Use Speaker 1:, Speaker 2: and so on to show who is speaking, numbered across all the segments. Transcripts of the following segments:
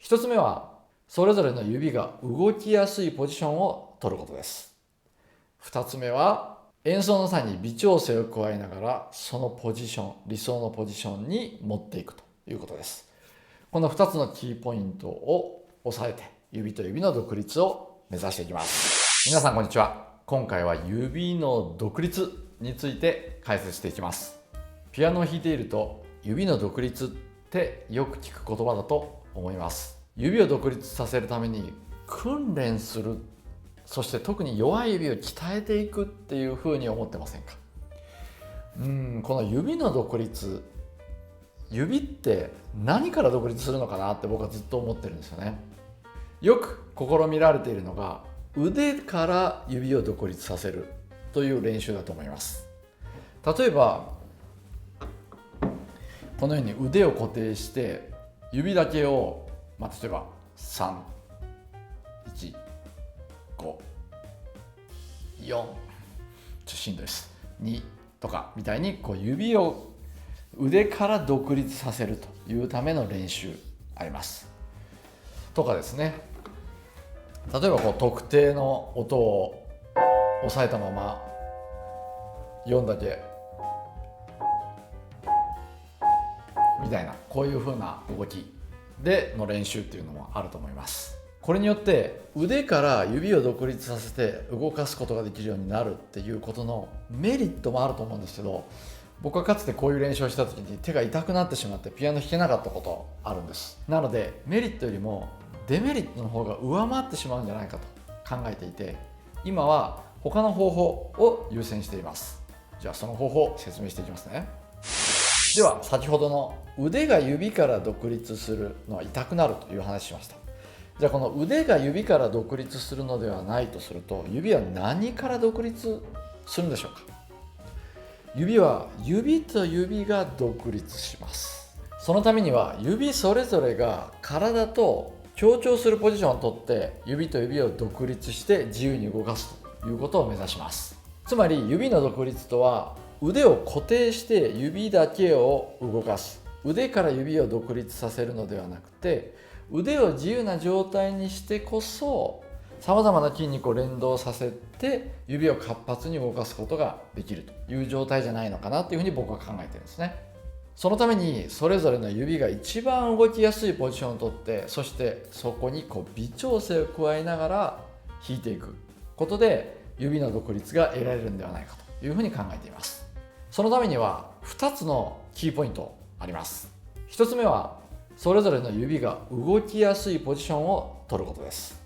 Speaker 1: 1つ目は、それぞれの指が動きやすいポジションを取ることです。2つ目は、演奏の際に微調整を加えながら、そのポジション、理想のポジションに持っていくということです。この2つのキーポイントを押さえて、指と指の独立を目指していきます。皆さんこんにちは。今回は指の独立について解説していきます。ピアノを弾いていると、指の独立ってよく聞く言葉だと思います。指を独立させるために訓練する、そして特に弱い指を鍛えていくっていうふうに思ってませんか？この指の独立、指って何から独立するのかなって僕はずっと思ってるんですよね。よく試みられているのが、腕から指を独立させるという練習だと思います。例えばこのように腕を固定して指だけを、例えば3、1、5、4、ちょっとしんどいです、2とかみたいに指を腕から独立させるというための練習ありますとかですね。例えば特定の音を押さえたまま4だけみたいな、こういう風な動きでの練習っていうのもあると思います。これによって腕から指を独立させて動かすことができるようになるっていうことのメリットもあると思うんですけど、僕はかつてこういう練習をした時に手が痛くなってしまってピアノ弾けなかったことあるんです。なのでメリットよりもデメリットの方が上回ってしまうんじゃないかと考えていて、今は他の方法を優先しています。じゃあその方法を説明していきますね。では先ほどの腕が指から独立するのは痛くなるという話しました。じゃあこの腕が指から独立するのではないとすると、指は何から独立するんでしょうか？指は指と指が独立します。そのためには指それぞれが体と協調するポジションをとって指と指を独立して自由に動かすということを目指します。つまり指の独立とは、腕を固定して指だけを動かす、腕から指を独立させるのではなくて、腕を自由な状態にしてこそさまざまな筋肉を連動させて指を活発に動かすことができるという状態じゃないのかなというふうに僕は考えてるんですね。そのためにそれぞれの指が一番動きやすいポジションをとって、そしてそこに微調整を加えながら弾いていくことで指の独立が得られるんではないかというふうに考えています。そのためには2つのキーポイントあります。1つ目は、それぞれの指が動きやすいポジションを取ることです。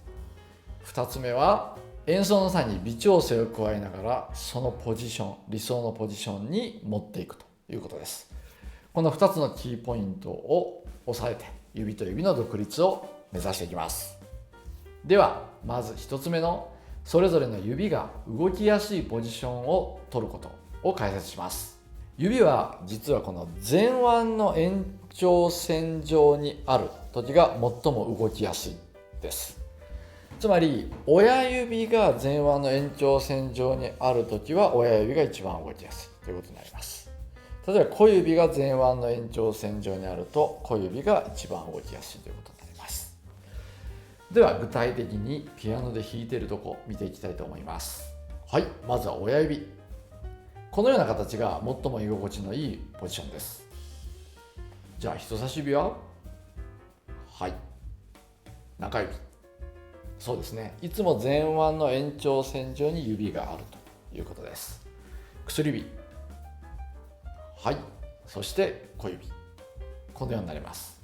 Speaker 1: 2つ目は、演奏の際に微調整を加えながらそのポジション、理想のポジションに持っていくということです。この2つのキーポイントを押さえて指と指の独立を目指していきます。ではまず1つ目の、それぞれの指が動きやすいポジションを取ることを解説します。指は実はこの前腕の延長線上にある時が最も動きやすいです。つまり親指が前腕の延長線上にある時は親指が一番動きやすいということになります。例えば小指が前腕の延長線上にあると小指が一番動きやすいということになります。では具体的にピアノで弾いているとこ見ていきたいと思います。はい、まずは親指。このような形が最も居心地のいいポジションです。じゃあ人差し指は、はい、中指。そうですね、いつも前腕の延長線上に指があるということです。薬指、はい、そして小指、このようになります。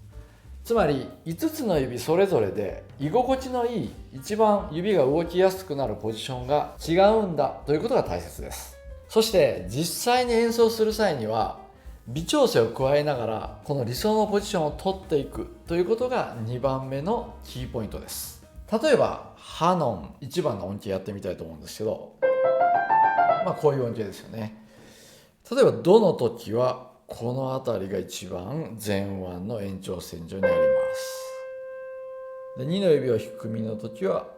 Speaker 1: つまり5つの指それぞれで居心地のいい、一番指が動きやすくなるポジションが違うんだということが大切です。そして実際に演奏する際には微調整を加えながらこの理想のポジションを取っていくということが2番目のキーポイントです。例えばハノン1番の音形やってみたいと思うんですけど、こういう音形ですよね。例えばドの時はこの辺りが一番前腕の延長線上にあります。で2の指を弾くミの時は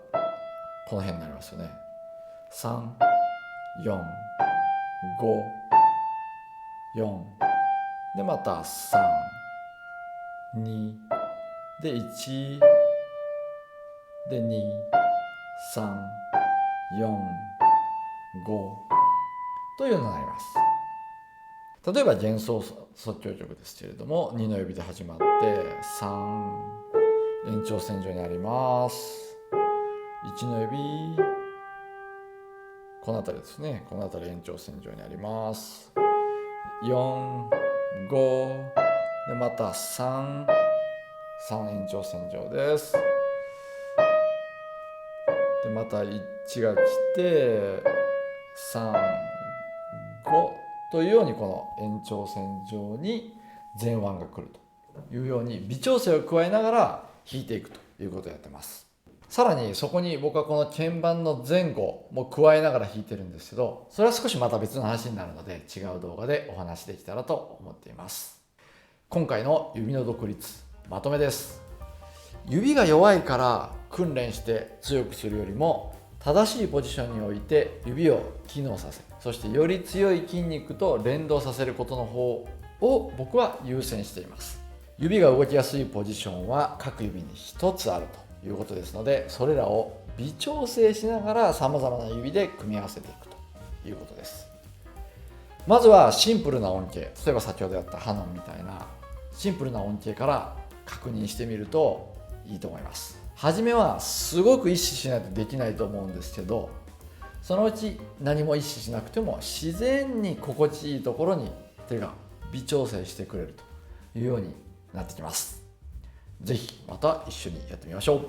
Speaker 1: この辺になりますよね。3、4、5、4でまた3、2で1で2、3、4、5というようになります。例えば幻想即興曲ですけれども、2の指で始まって3、延長線上にあります。1の指、この辺りですね、この辺り延長線上にあります。4、5でまた3、延長線上です。でまた1が来て3、5というように、この延長線上に前腕が来るというように微調整を加えながら弾いていくということをやってます。さらにそこに僕はこの鍵盤の前後も加えながら弾いてるんですけど、それは少しまた別の話になるので違う動画でお話できたらと思っています。今回の指の独立まとめです。指が弱いから訓練して強くするよりも、正しいポジションに置いて指を機能させ、そしてより強い筋肉と連動させることの方を僕は優先しています。指が動きやすいポジションは各指に1つあるということですので、それらを微調整しながら様々な指で組み合わせていくということです。まずはシンプルな音形、例えば先ほどやったハノンみたいなシンプルな音形から確認してみるといいと思います。初めはすごく意識しないとできないと思うんですけど、そのうち何も意識しなくても自然に心地いいところに手が微調整してくれるというようになってきます。ぜひまた一緒にやってみましょう。